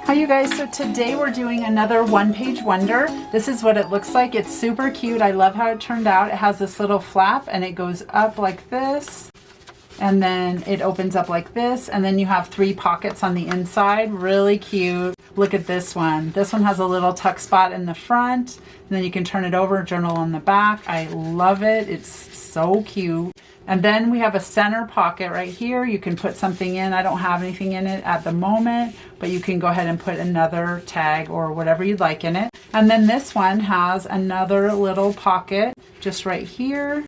Hi you guys, so today we're doing another one-page wonder. This is what it looks like. It's super cute. I love how it turned out. It has this little flap and it goes up like this, and then it opens up like this, and then you have 3 pockets on the inside. Really cute. Look at this one. This one has a little tuck spot in the front, and then you can turn it over, journal on the back. I love it. It's so cute. And then we have a center pocket right here. You can put something in. I don't have anything in it at the moment, but you can go ahead and put another tag or whatever you'd like in it. And then this one has another little pocket just right here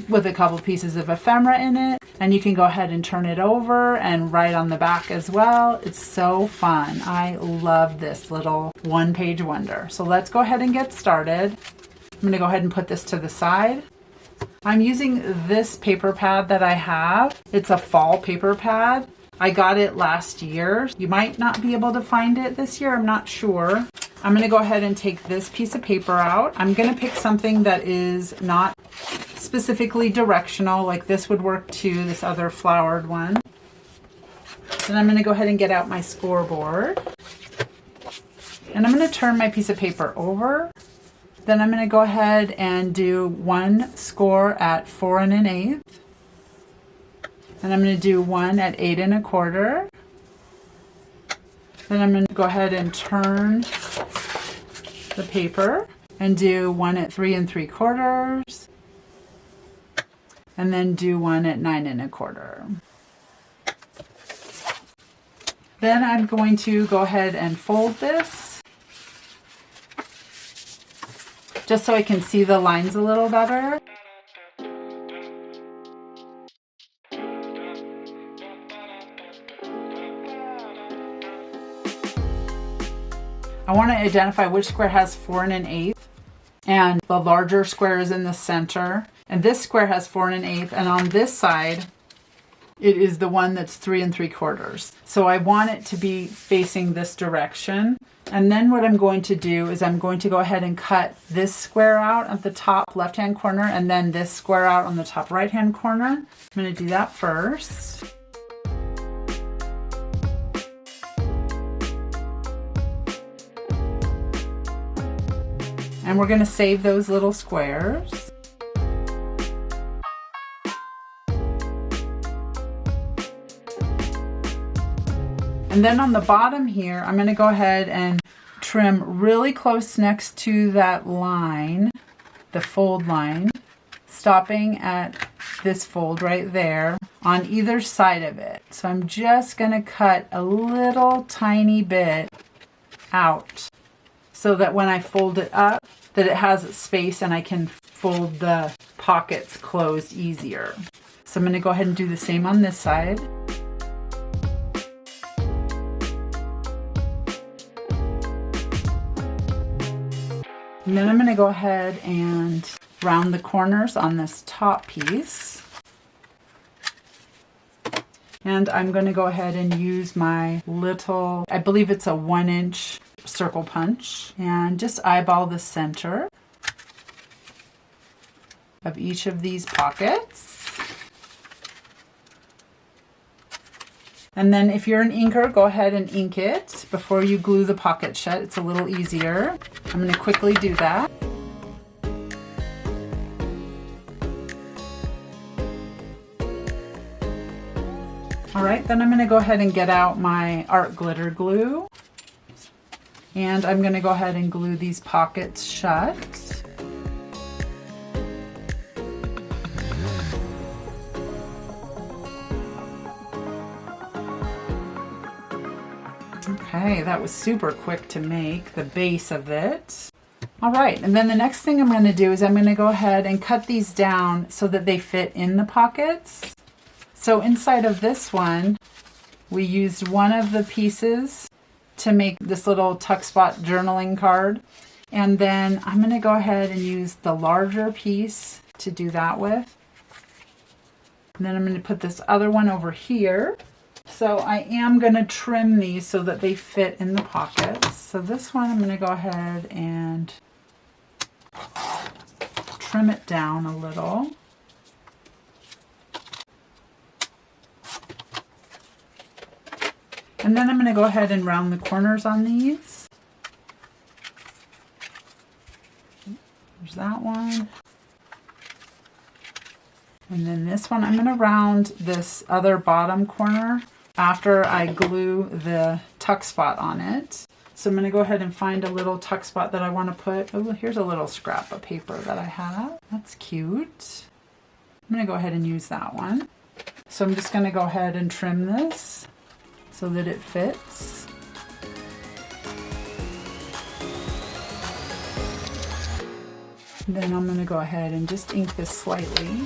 with a couple pieces of ephemera in it. And you can go ahead and turn it over and write on the back as well. It's so fun. I love this little one-page wonder. So let's go ahead and get started. I'm going to go ahead and put this to the side. I'm using this paper pad that I have. It's a fall paper pad. I got it last year. You might not be able to find it this year. I'm not sure. I'm going to go ahead and take this piece of paper out. I'm going to pick something that is not specifically directional, like this would work too, this other flowered one. Then I'm going to go ahead and get out my scoreboard. And I'm going to turn my piece of paper over. Then I'm going to go ahead and do one score at 4 1/8. And I'm going to do one at 8 1/4. Then I'm going to go ahead and turn the paper and do one at 3 3/4. And then do one at 9 1/4. Then I'm going to go ahead and fold this just so I can see the lines a little better. I want to identify which square has 4 1/8, and the larger square is in the center, and this square has 4 1/8, and on this side it is the one that's 3 3/4. So I want it to be facing this direction. And then what I'm going to do is I'm going to go ahead and cut this square out at the top left-hand corner, and then this square out on the top right-hand corner. I'm going to do that first. And we're going to save those little squares. And then on the bottom here, I'm going to go ahead and trim really close next to that line, the fold line, stopping at this fold right there on either side of it. So I'm just going to cut a little tiny bit out so that when I fold it up, that it has space and I can fold the pockets closed easier. So I'm going to go ahead and do the same on this side. And then I'm going to go ahead and round the corners on this top piece. And I'm going to go ahead and use my little, I believe it's a 1-inch circle punch, and just eyeball the center of each of these pockets. And then if you're an inker, go ahead and ink it before you glue the pocket shut. It's a little easier. I'm going to quickly do that. All right, then I'm going to go ahead and get out my art glitter glue. And I'm going to go ahead and glue these pockets shut. Okay, that was super quick to make, the base of it. All right, and then the next thing I'm going to do is I'm going to go ahead and cut these down so that they fit in the pockets. So inside of this one, we used one of the pieces to make this little tuck spot journaling card. And then I'm going to go ahead and use the larger piece to do that with. And then I'm going to put this other one over here. So I am going to trim these so that they fit in the pockets. So this one I'm going to go ahead and trim it down a little. And then I'm going to go ahead and round the corners on these. There's that one. And then this one, I'm going to round this other bottom corner after I glue the tuck spot on it. So I'm going to go ahead and find a little tuck spot that I want to put. Oh, here's a little scrap of paper that I have. That's cute. I'm going to go ahead and use that one. So I'm just going to go ahead and trim this so that it fits. And then I'm going to go ahead and just ink this slightly.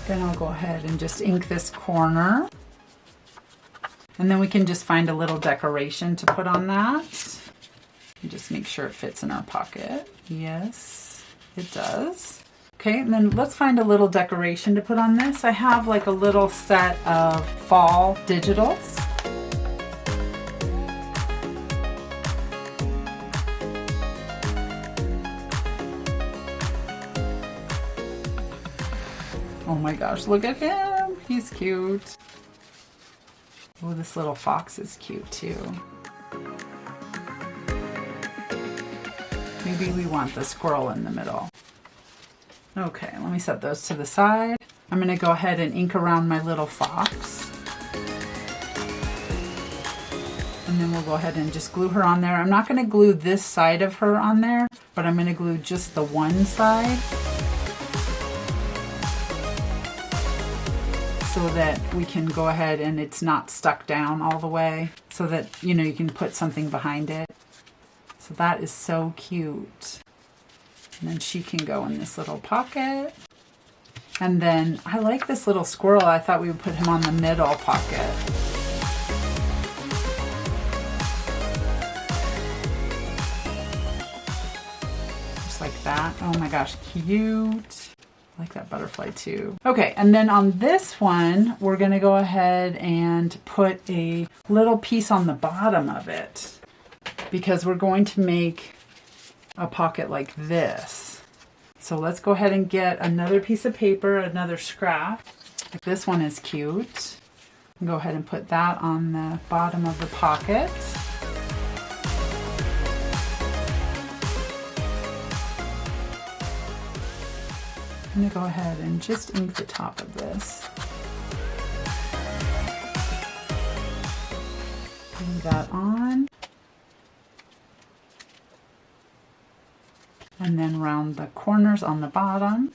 Then I'll go ahead and just ink this corner. And then we can just find a little decoration to put on that. And just make sure it fits in our pocket. Yes, it does. Okay, and then let's find a little decoration to put on this. I have like a little set of fall digitals. Oh my gosh, look at him. He's cute. Oh, this little fox is cute too. Maybe we want the squirrel in the middle. Okay, let me set those to the side. I'm going to go ahead and ink around my little fox. And then we'll go ahead and just glue her on there. I'm not going to glue this side of her on there, but I'm going to glue just the one side, so that we can go ahead and it's not stuck down all the way, so that, you know, you can put something behind it. So that is so cute. And then she can go in this little pocket. And then I like this little squirrel. I thought we would put him on the middle pocket. Just like that. Oh my gosh, cute. I like that butterfly too. Okay, and then on this one, we're gonna go ahead and put a little piece on the bottom of it, because we're going to make a pocket like this. So let's go ahead and get another piece of paper, another scrap. Like this one is cute. Go ahead and put that on the bottom of the pocket. I'm going to go ahead and just ink the top of this. Glue that on. And then round the corners on the bottom.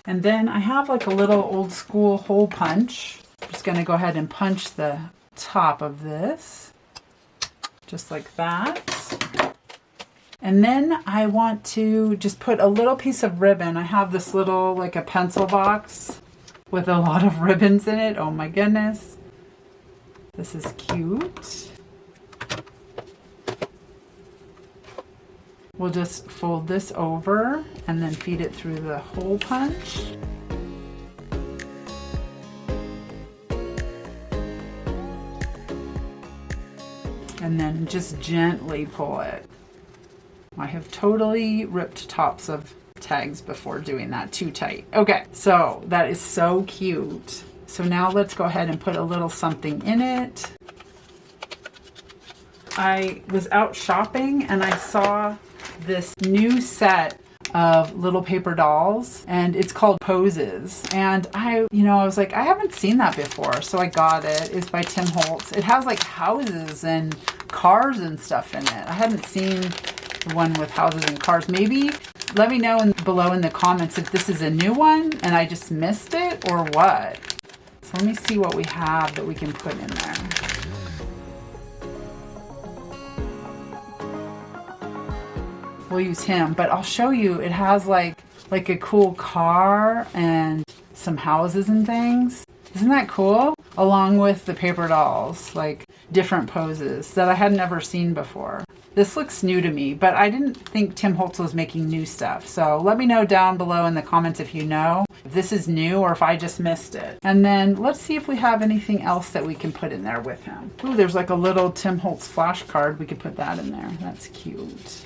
And then I have like a little old school hole punch. I'm just going to go ahead and punch the top of this, just like that. And then I want to just put a little piece of ribbon. I have this little, like a pencil box with a lot of ribbons in it. Oh my goodness. This is cute. We'll just fold this over and then feed it through the hole punch. And then just gently pull it. I have totally ripped tops of tags before doing that too tight. Okay, so that is so cute. So now let's go ahead and put a little something in it. I was out shopping and I saw this new set of little paper dolls, and it's called Poses. And I was like, I haven't seen that before, so I got it. It's by Tim Holtz. It has like houses and cars and stuff in it. I hadn't seen the one with houses and cars. Maybe let me know below in the comments if this is a new one and I just missed it or what. So let me see what we have that we can put in there. We'll use him, but I'll show you. It has like a cool car and some houses and things. Isn't that cool? Along with the paper dolls, like different poses that I had never seen before. This looks new to me, but I didn't think Tim Holtz was making new stuff. So let me know down below in the comments if you know if this is new or if I just missed it. And then let's see if we have anything else that we can put in there with him. Ooh, there's like a little Tim Holtz flashcard. We could put that in there. That's cute.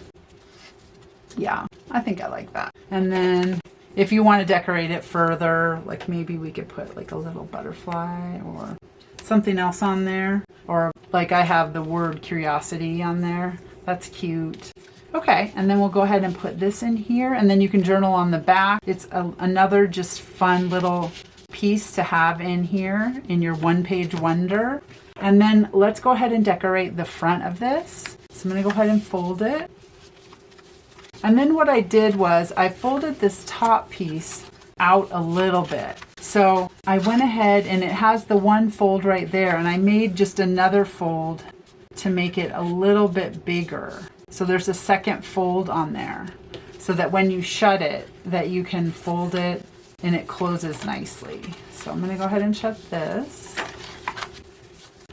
Yeah, I think I like that. And then if you want to decorate it further, like maybe we could put like a little butterfly or something else on there. Or like I have the word curiosity on there. That's cute. Okay, and then we'll go ahead and put this in here, and then you can journal on the back. It's another just fun little piece to have in here in your one-page wonder. And then let's go ahead and decorate the front of this. So I'm gonna go ahead and fold it. And then what I did was I folded this top piece out a little bit. So I went ahead and it has the one fold right there, and I made just another fold to make it a little bit bigger. So there's a second fold on there so that when you shut it, that you can fold it and it closes nicely. So I'm gonna go ahead and shut this.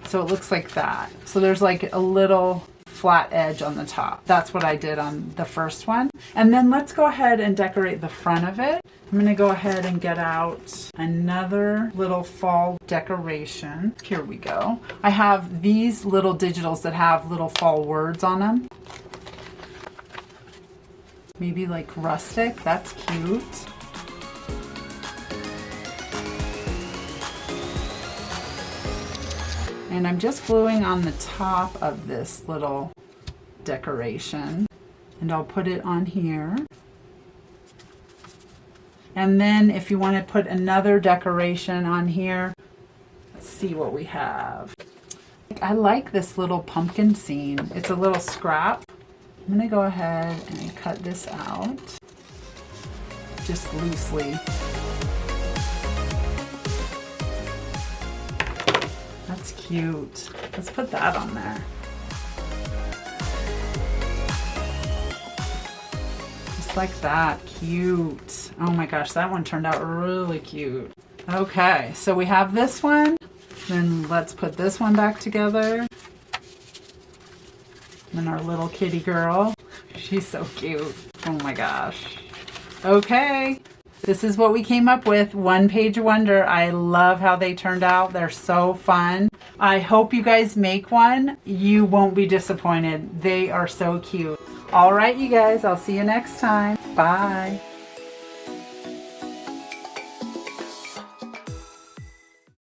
So it looks like that. So there's like a little flat edge on the top. That's what I did on the first one. And then let's go ahead and decorate the front of it. I'm gonna go ahead and get out another little fall decoration. Here we go. I have these little digitals that have little fall words on them. Maybe like rustic, that's cute. And I'm just gluing on the top of this little decoration, and I'll put it on here. And then if you want to put another decoration on here, let's see what we have. I like this little pumpkin scene. It's a little scrap. I'm going to go ahead and cut this out just loosely. That's cute. Let's put that on there. Just like that. Cute. Oh my gosh, that one turned out really cute. Okay, so we have this one. Then let's put this one back together. And our little kitty girl. She's so cute. Oh my gosh. Okay. This is what we came up with. One page wonder. I love how they turned out. They're so fun. I hope you guys make one. You won't be disappointed. They are so cute. All right, you guys. I'll see you next time. Bye.